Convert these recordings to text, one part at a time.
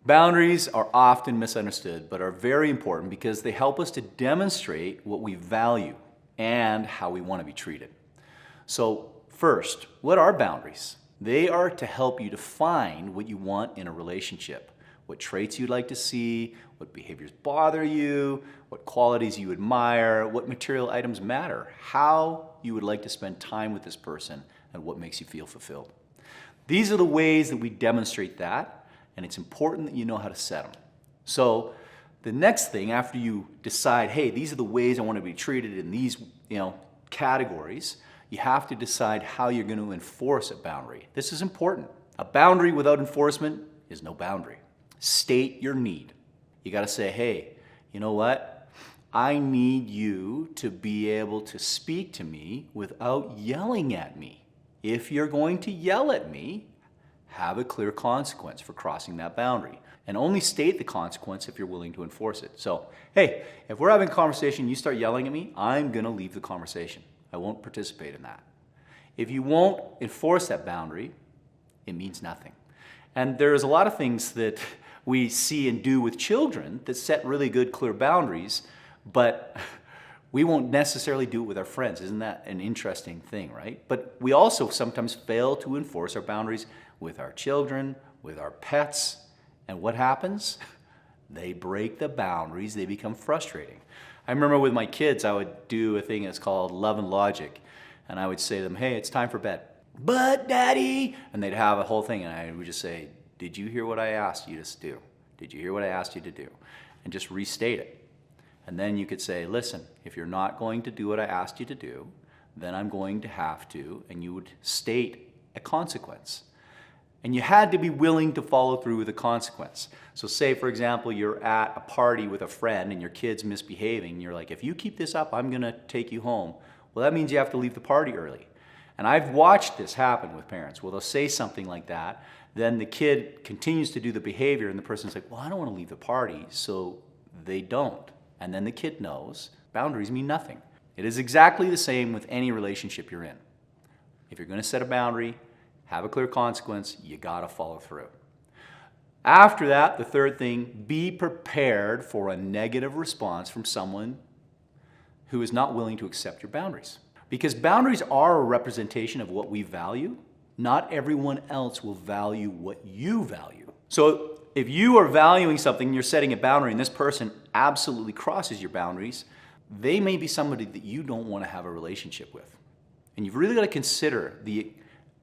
Boundaries are often misunderstood, but are very important because they help us to demonstrate what we value and how we want to be treated. So first, what are boundaries? They are to help you define what you want in a relationship, what traits you'd like to see, what behaviors bother you, what qualities you admire, what material items matter, how you would like to spend time with this person, and what makes you feel fulfilled. These are the ways that we demonstrate that, and it's important that you know how to set them. So the next thing, after you decide, hey, these are the ways I want to be treated in these categories, you have to decide how you're going to enforce a boundary. This is important. A boundary without enforcement is no boundary. State your need. You got to say, hey, you know what? I need you to be able to speak to me without yelling at me. If you're going to yell at me, have a clear consequence for crossing that boundary. And only state the consequence if you're willing to enforce it. So, hey, if we're having a conversation and you start yelling at me, I'm going to leave the conversation. I won't participate in that. If you won't enforce that boundary, it means nothing. And there's a lot of things that we see and do with children that set really good, clear boundaries, but we won't necessarily do it with our friends. Isn't that an interesting thing, right? But we also sometimes fail to enforce our boundaries with our children, with our pets, and what happens? They break the boundaries, they become frustrating. I remember with my kids, I would do a thing that's called love and logic, and I would say to them, hey, it's time for bed. But Daddy, and they'd have a whole thing, and I would just say, did you hear what I asked you to do? Did you hear what I asked you to do? And just restate it. And then you could say, listen, if you're not going to do what I asked you to do, then I'm going to have to, and you would state a consequence. And you had to be willing to follow through with the consequence. So say, for example, you're at a party with a friend and your kid's misbehaving. And you're like, if you keep this up, I'm going to take you home. Well, that means you have to leave the party early. And I've watched this happen with parents. Well, they'll say something like that. Then the kid continues to do the behavior and the person's like, well, I don't want to leave the party. So they don't. And then the kid knows boundaries mean nothing. It is exactly the same with any relationship you're in. If you're going to set a boundary, have a clear consequence, you got to follow through. After that, the third thing, be prepared for a negative response from someone who is not willing to accept your boundaries. Because boundaries are a representation of what we value. Not everyone else will value what you value. So if you are valuing something and you're setting a boundary and this person absolutely crosses your boundaries, they may be somebody that you don't want to have a relationship with. And you've really got to consider the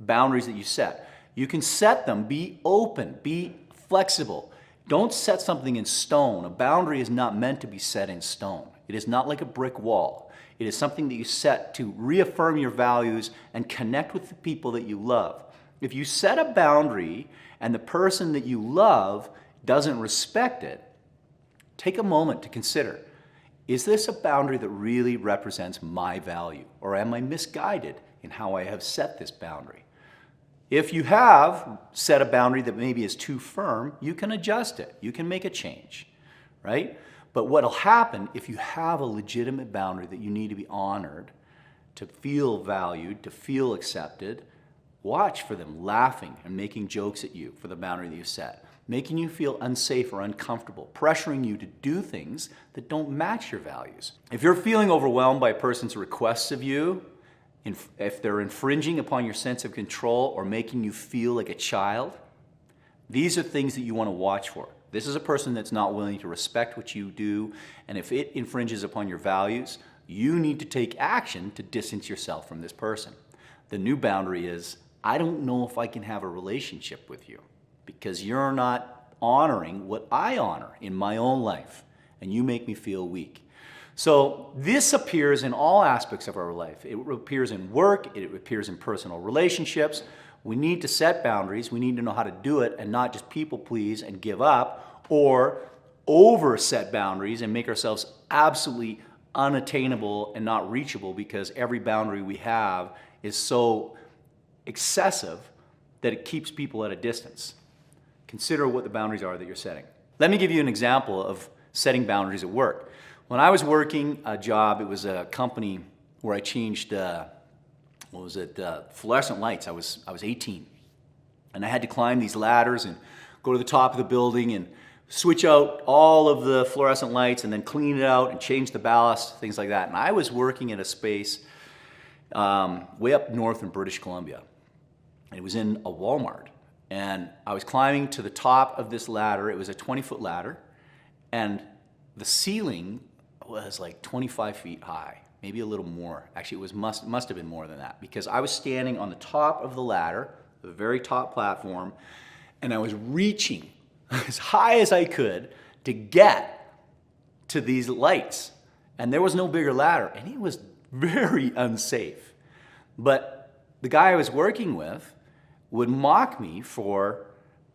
boundaries that you set. You can set them, be open, be flexible. Don't set something in stone. A boundary is not meant to be set in stone. It is not like a brick wall. It is something that you set to reaffirm your values and connect with the people that you love. If you set a boundary and the person that you love doesn't respect it, take a moment to consider, is this a boundary that really represents my value? Or am I misguided in how I have set this boundary? If you have set a boundary that maybe is too firm, you can adjust it. You can make a change, right? But what'll happen if you have a legitimate boundary that you need to be honored, to feel valued, to feel accepted, watch for them laughing and making jokes at you for the boundary that you set, making you feel unsafe or uncomfortable, pressuring you to do things that don't match your values. If you're feeling overwhelmed by a person's requests of you, if they're infringing upon your sense of control or making you feel like a child, these are things that you want to watch for. This is a person that's not willing to respect what you do, and if it infringes upon your values, you need to take action to distance yourself from this person. The new boundary is, I don't know if I can have a relationship with you because you're not honoring what I honor in my own life, and you make me feel weak. So this appears in all aspects of our life. It appears in work, it appears in personal relationships. We need to set boundaries. We need to know how to do it and not just people please and give up or over-set boundaries and make ourselves absolutely unattainable and not reachable because every boundary we have is so excessive that it keeps people at a distance. Consider what the boundaries are that you're setting. Let me give you an example of setting boundaries at work. When I was working a job, it was a company where I changed, fluorescent lights. I was 18. And I had to climb these ladders and go to the top of the building and switch out all of the fluorescent lights and then clean it out and change the ballast, things like that. And I was working at a space way up north in British Columbia. And it was in a Walmart. And I was climbing to the top of this ladder. It was a 20-foot ladder. And the ceiling was like 25 feet high, maybe a little more. Actually, it was must have been more than that, because I was standing on the top of the ladder, the very top platform, and I was reaching as high as I could to get to these lights. And there was no bigger ladder, and it was very unsafe. But the guy I was working with would mock me for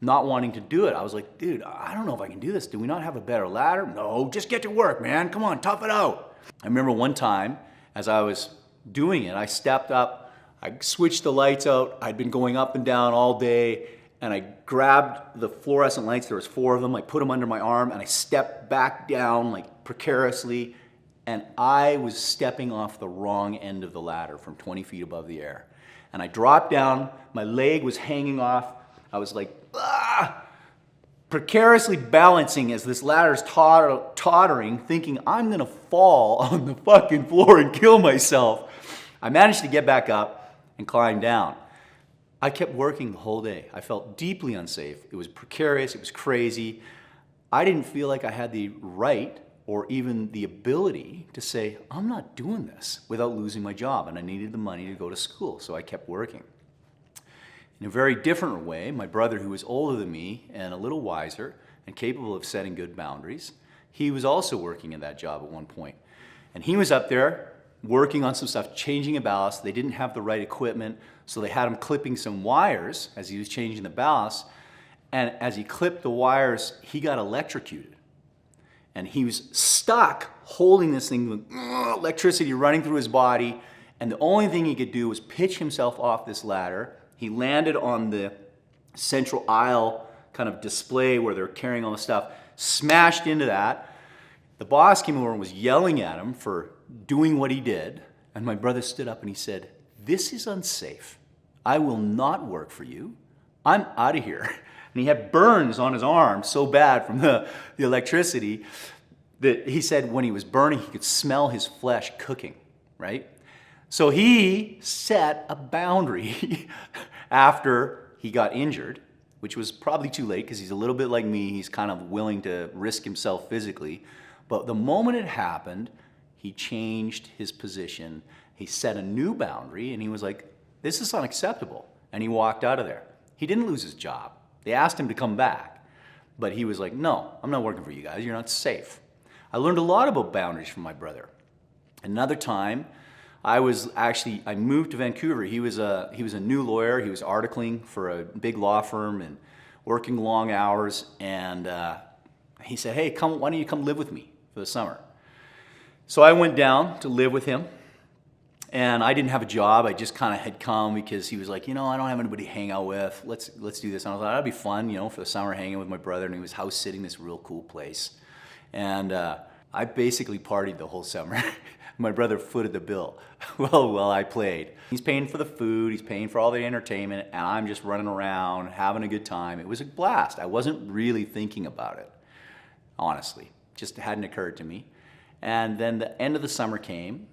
not wanting to do it. I was like, dude, I don't know if I can do this. Do we not have a better ladder? No, just get to work, man. Come on, tough it out. I remember one time as I was doing it, I stepped up, I switched the lights out. I'd been going up and down all day, and I grabbed the fluorescent lights. There was 4 of them. I put them under my arm, and I stepped back down like precariously, and I was stepping off the wrong end of the ladder from 20 feet above the air. And I dropped down, my leg was hanging off. I was like, precariously balancing as this ladder's tottering, thinking I'm gonna fall on the fucking floor and kill myself. I managed to get back up and climb down. I kept working the whole day. I felt deeply unsafe. It was precarious, it was crazy. I didn't feel like I had the right or even the ability to say, I'm not doing this without losing my job, and I needed the money to go to school, so I kept working. In a very different way, my brother, who was older than me and a little wiser and capable of setting good boundaries, he was also working in that job at one point. And he was up there working on some stuff, changing a ballast. They didn't have the right equipment, so they had him clipping some wires as he was changing the ballast. And as he clipped the wires, he got electrocuted. And he was stuck holding this thing with electricity running through his body. And the only thing he could do was pitch himself off this ladder. He landed on the central aisle kind of display where they're carrying all the stuff, smashed into that. The boss came over and was yelling at him for doing what he did. And my brother stood up and he said, "This is unsafe. I will not work for you. I'm out of here." And he had burns on his arm so bad from the electricity that he said when he was burning, he could smell his flesh cooking, right? So he set a boundary after he got injured, which was probably too late because he's a little bit like me. He's kind of willing to risk himself physically. But the moment it happened, he changed his position. He set a new boundary, and he was like, this is unacceptable. And he walked out of there. He didn't lose his job. They asked him to come back. But he was like, no, I'm not working for you guys. You're not safe. I learned a lot about boundaries from my brother. Another time, I moved to Vancouver. He was a new lawyer. He was articling for a big law firm and working long hours. And he said, hey, why don't you come live with me for the summer? So I went down to live with him. And I didn't have a job. I just kind of had come because he was like, I don't have anybody to hang out with. Let's do this. And I thought that'd be fun, for the summer hanging with my brother. And he was house sitting this real cool place. And I basically partied the whole summer. My brother footed the bill while I played. He's paying for the food, he's paying for all the entertainment, and I'm just running around, having a good time. It was a blast. I wasn't really thinking about it, honestly. Just hadn't occurred to me. And then the end of the summer came,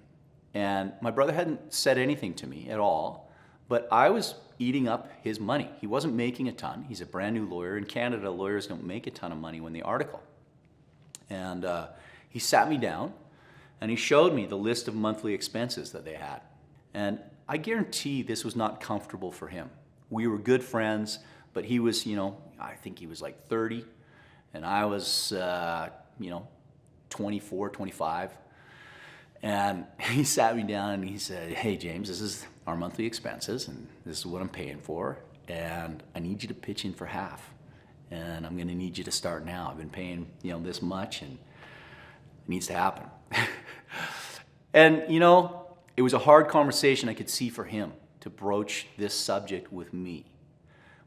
and my brother hadn't said anything to me at all, but I was eating up his money. He wasn't making a ton. He's a brand new lawyer. In Canada, lawyers don't make a ton of money when they article. And he sat me down, and he showed me the list of monthly expenses that they had. And I guarantee this was not comfortable for him. We were good friends, but he was, I think he was like 30, and I was, 24, 25. And he sat me down and he said, hey, James, this is our monthly expenses, and this is what I'm paying for, and I need you to pitch in for half. And I'm gonna need you to start now. I've been paying, this much, and it needs to happen. And, it was a hard conversation I could see for him to broach this subject with me.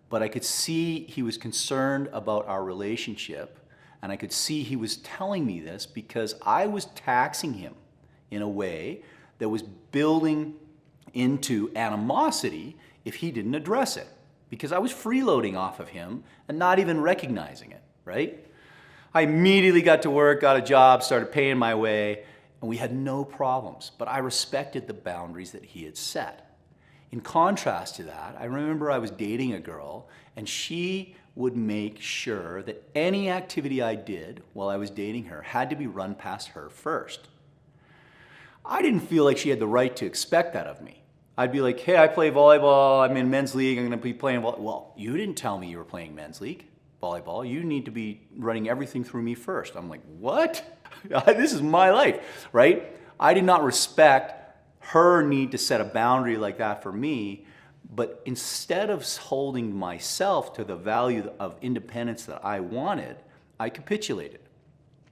But I could see he was concerned about our relationship, and I could see he was telling me this because I was taxing him in a way that was building into animosity if he didn't address it. because I was freeloading off of him and not even recognizing it, right? I immediately got to work, got a job, started paying my way, and we had no problems. But I respected the boundaries that he had set. In contrast to that, I remember I was dating a girl, and she would make sure that any activity I did while I was dating her had to be run past her first. I didn't feel like she had the right to expect that of me. I'd be like, hey, I play volleyball, I'm in men's league, I'm gonna be playing volleyball. Well, you didn't tell me you were playing men's league volleyball. You need to be running everything through me first. I'm like, what? This is my life, right? I did not respect her need to set a boundary like that for me, but instead of holding myself to the value of independence that I wanted, I capitulated.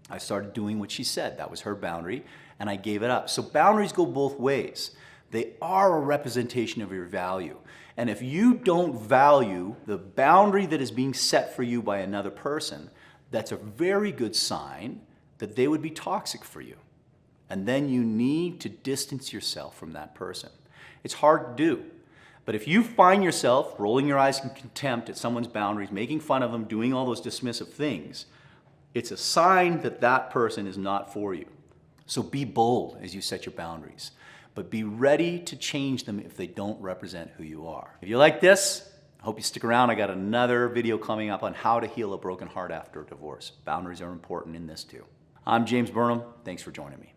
I started doing what she said. That was her boundary, and I gave it up. So boundaries go both ways. They are a representation of your value. And if you don't value the boundary that is being set for you by another person, that's a very good sign that they would be toxic for you. And then you need to distance yourself from that person. It's hard to do. But if you find yourself rolling your eyes in contempt at someone's boundaries, making fun of them, doing all those dismissive things, it's a sign that that person is not for you. So be bold as you set your boundaries, but be ready to change them if they don't represent who you are. If you like this, I hope you stick around. I got another video coming up on how to heal a broken heart after a divorce. Boundaries are important in this too. I'm James Burnham. Thanks for joining me.